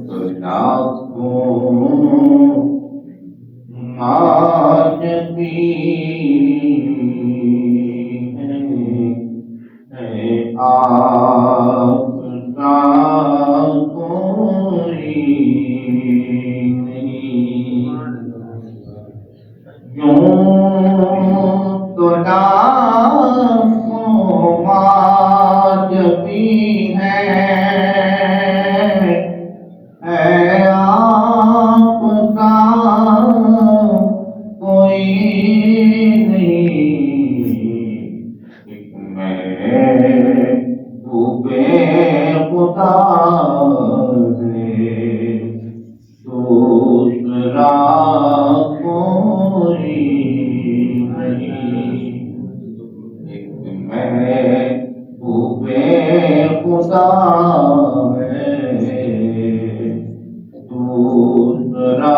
तो लाखों महजबीन है आपका कोई नहीं। यूं तो लाखों महजबीन है आपका कोई नहीं। एक महबूबे खुदा है, दूसरा कोई नहीं। एक महबूबे खुदा है, दूसरा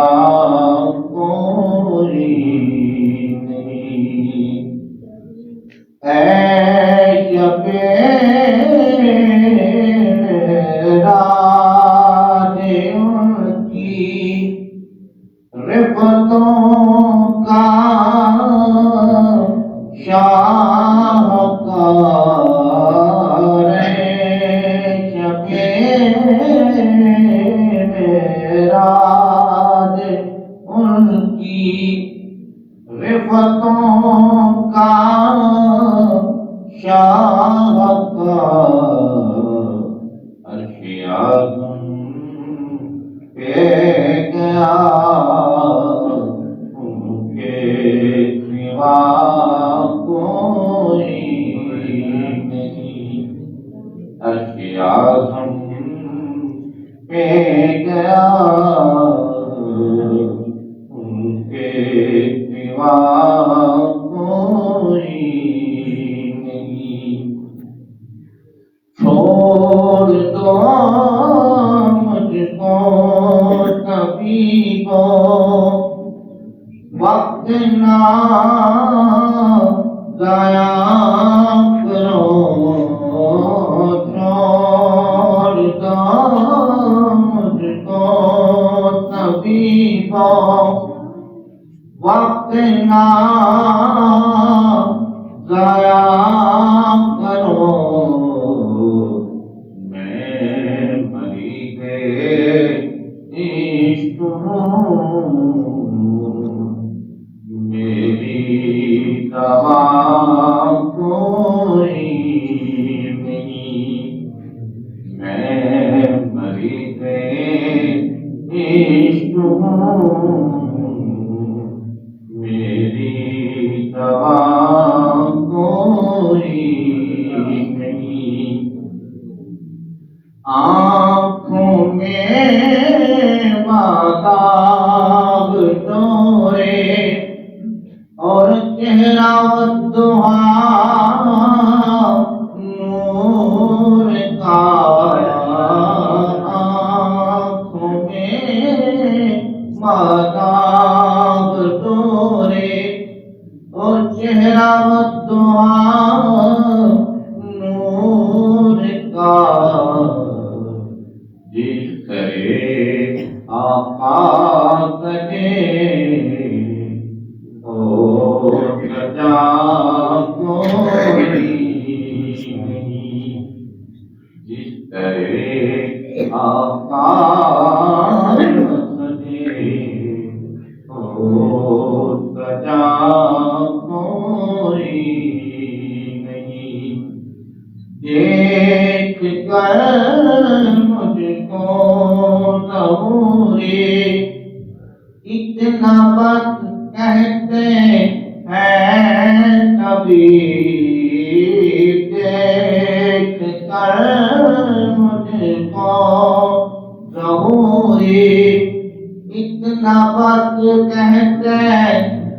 कोई नहीं। राज उनकी रिफ़तों का शाहकार राज उनकी रिफ़तों का शाहकार अर्श-ए आज़म पे गया उनके सिवा कोई नहीं। अर्श-ए आज़म पे गया उनके सिवा कोई नहीं। छोड़ दो मुझको कभी को वक्त ना ज़ाया करो। छोड़ दो मुझको कभी को वक्त ना ज़ाया करो। मैं मरीज़े इश्क़ हूँ, मेरी दवा कोई नहीं। मैं मरीज़े इश्क़ हूँ, मेरी दवा कोई नहीं। आँखों में माताब डोरे और चेहरा दुआ नूर का। आँखों में माताब डोरे और चेहरा दुआ नूर का। जिस तरह आका करे ओ सजा कोई नहीं। जिस तरह आका करे ओ सजा कोई नहीं। देख कर मुझको ज़हूरी इतना बात कहते हैं कभी। देख कर मुझको ज़हूरी इतना बात कहते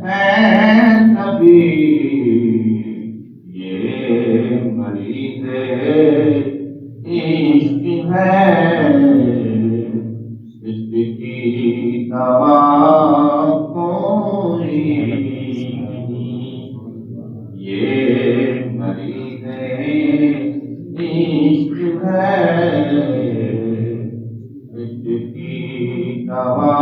हैं कभी। ये मरीज़े इश्क़ है, इसकी दवा कोई नहीं। ये मरीज़े इश्क़ है, दवा